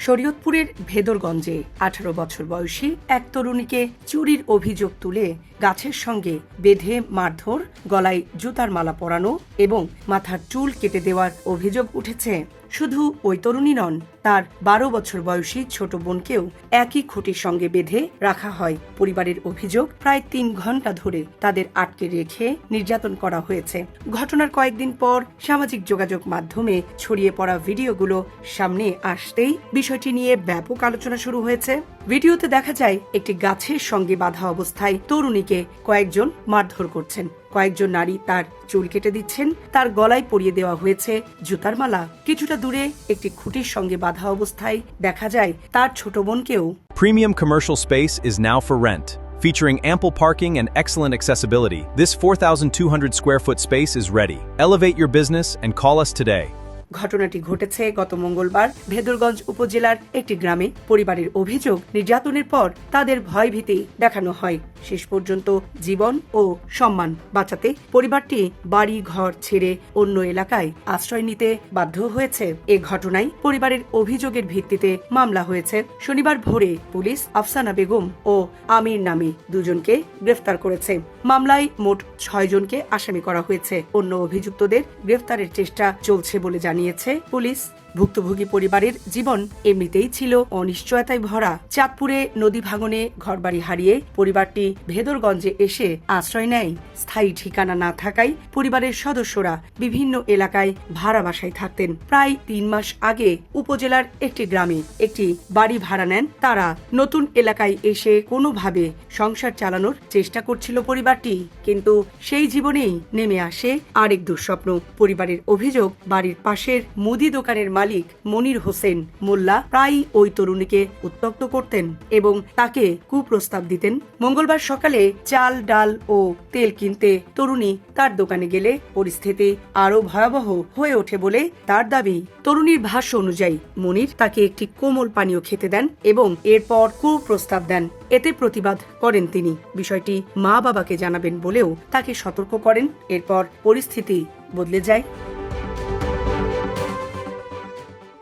শরীয়তপুরের ভেদরগঞ্জে 18 বছর বয়সী এক তরুণীকে চুরির অভিযোগ তুলে গাছের সঙ্গে বেঁধে মারধর, গলায় জুতার মালা পরানো এবং মাথার চুল কেটে দেওয়ার অভিযোগ উঠেছে। শুধু ওই তরুণী নন, তার 12 বছর বয়সী ছোট বোনকেও একই খুঁটির সঙ্গে বেঁধে রাখা হয়। পরিবারের অভিযোগ, প্রায় 3 ঘন্টা ধরে তাদের আটকে রেখে নির্যাতন করা হয়েছে। ঘটনার কয়েকদিন পর সামাজিক যোগাযোগ মাধ্যমে ছড়িয়ে পড়া ভিডিওগুলো সামনে আসতেই বিষয়টি নিয়ে ব্যাপক আলোচনা শুরু হয়েছে। ভিডিওতে দেখা যায় একটি গাছের সঙ্গে বাঁধা অবস্থায় তরুণীকে কয়েকজন মারধর করছেন। কয়েকজন নারী তার চুল কেটে দিচ্ছেন, তার গলায় পরিয়ে দেওয়া হয়েছে জুতার মালা। কিছুটা দূরে একটি খুঁটির সঙ্গে বাঁধা অবস্থায় দেখা যায় তার ছোট বোনকেও। Premium commercial space is now for rent. Featuring ample parking and excellent accessibility, this 4,200 square foot space is ready. Elevate your business and call us today. ঘটনাটি ঘটেছে গত মঙ্গলবার ভেদরগঞ্জ উপজেলার একটি গ্রামে। পরিবারের অভিযোগ, নির্যাতনের পর তাদের ভয়ভীতি দেখানো হয়। শেষ পর্যন্ত জীবন ও সম্মান বাঁচাতে পরিবারটি বাড়ি ঘর ছেড়ে অন্য এলাকায় আশ্রয় নিতে বাধ্য হয়েছে। এ ঘটনায় পরিবারের অভিযোগের ভিত্তিতে মামলা হয়েছে। শনিবার ভোরে পুলিশ আফসানা বেগম ও আমির নামে দুজনকে গ্রেফতার করেছে। মামলায় মোট 6 জনকে আসামি করা হয়েছে। অন্য অভিযুক্তদের গ্রেফতারের চেষ্টা চলছে বলে জানিয়েছে পুলিশ। ভুক্তভোগী পরিবারের জীবন এমনিতেই ছিল অনিশ্চয়তায় ভরা। চাঁদপুরে নদী ভাঙনে ঘরবাড়ি হারিয়ে পরিবারটি ভেদরগঞ্জে এসে আশ্রয় নেয়। স্থায়ী ঠিকানা না থাকায় পরিবারের সদস্যরা বিভিন্ন এলাকায় ভাড়া বাসায় থাকতেন। প্রায় 3 মাস আগে উপজেলার একটি গ্রামে একটি বাড়ি ভাড়া নেন তারা। নতুন এলাকায় এসে কোনোভাবে সংসার চালানোর চেষ্টা করছিল পরিবারটি, কিন্তু সেই জীবনেই নেমে আসে আরেক দুঃস্বপ্ন। পরিবারের অভিযোগ, বাড়ির পাশের মুদি দোকানের মালিক মনির হোসেন মোল্লা প্রায় ওই তরুণীকে উত্ত্যক্ত করতেন এবং তাকে কুপ্রস্তাব দিতেন। মঙ্গলবার সকালে চাল, ডাল ও তেল কিনতে তরুণী তার দোকানে গেলে পরিস্থিতি আরো ভয়াবহ হয়ে ওঠে বলে তার দাবি। তরুণীর ভাষ্য অনুযায়ী মনির তাকে একটি কোমল পানীয় খেতে দেন এবং এরপর কুপ্রস্তাব দেন। এতে প্রতিবাদ করেন তিনি। বিষয়টি মা বাবাকে জানাবেন বলেও তাকে সতর্ক করেন। এরপর পরিস্থিতি বদলে যায়।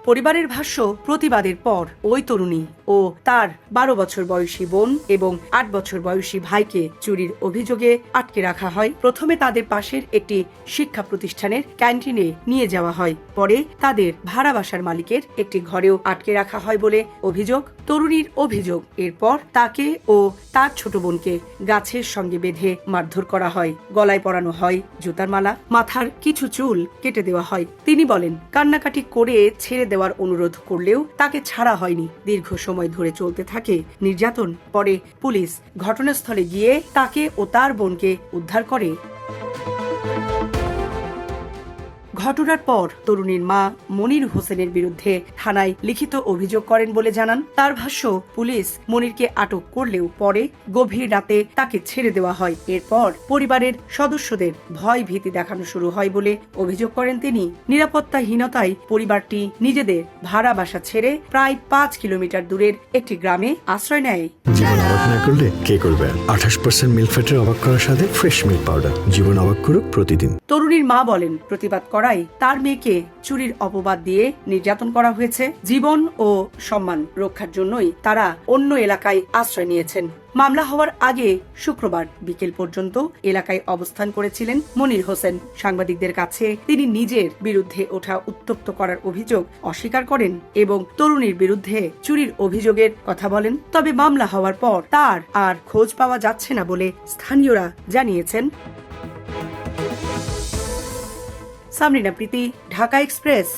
পরিবারের ভাষ্য, প্রতিবাদের পর ওই তরুণী ও তার 12 বছর বয়সী বোন এবং 8 বছর বয়সী ভাইকে চুরির অভিযোগে আটকে রাখা হয়। প্রথমে তাদের পাশের একটি শিক্ষা প্রতিষ্ঠানের ক্যান্টিনে নিয়ে যাওয়া হয়। পরে তাদের ভাড়া বাসার মালিকের একটি ঘরেও আটকে রাখা হয় বলে অভিযোগ। তরুণীর অভিযোগ, এরপর তাকে ও তার ছোট বোনকে গাছের সঙ্গে বেঁধে মারধর করা হয়। গলায় পরানো হয় জুতার মালা, মাথার কিছু চুল কেটে দেওয়া হয়। তিনি বলেন, কান্নাকাটি করে ছেড়ে দেওয়ার অনুরোধ করলেও তাকে ছাড়া হয়নি। দীর্ঘ সময় ধরে চলতে থাকে নির্যাতন। পরে পুলিশ ঘটনাস্থলে গিয়ে তাকে ও তার বোনকে উদ্ধার করে। ঘটনার পর তরুণীর মা মনির হোসেনের বিরুদ্ধে থানায় লিখিত অভিযোগ করেন বলে জানান। তার ভাষ্য, পুলিশ মনিরকে আটক করলেও পরে গভীর রাতে তাকে ছেড়ে দেওয়া হয়। এরপর পরিবারের সদস্যদের ভয় ভীতি দেখানো শুরু হয় বলে অভিযোগ করেন তিনি। নিরাপত্তাহীনতায় পরিবারটি নিজেদের ভাড়া বাসা ছেড়ে প্রায় 5 কিলোমিটার দূরের একটি গ্রামে আশ্রয় নেয়। জীবন অবাক না করলে কে করবে? 28% মিল্ক ফ্যাটের অবাক করার সাথে ফ্রেশ মিল্ক পাউডার। জীবন অবাক করুক প্রতিদিন। তরুণীর মা বলেন, প্রতিবাদ করায় তার মেয়েকে চুরির অপবাদ দিয়ে নির্যাতন করা হয়েছে। জীবন ও সম্মান রক্ষার জন্যই তারা অন্য এলাকায় আশ্রয় নিয়েছেন। মামলা হওয়ার আগে শুক্রবার বিকেল পর্যন্ত এলাকায় অবস্থান করেছিলেন মনির হোসেন। সাংবাদিকদের কাছে তিনি নিজের বিরুদ্ধে ওঠা উত্ত্যক্ত করার অভিযোগ অস্বীকার করেন এবং তরুণীর বিরুদ্ধে চুরির অভিযোগের কথা বলেন। তবে মামলা হওয়ার পর তার আর খোঁজ পাওয়া যাচ্ছে না বলে স্থানীয়রা জানিয়েছেন। সামরিনা প্রীতি, ঢাকা এক্সপ্রেস।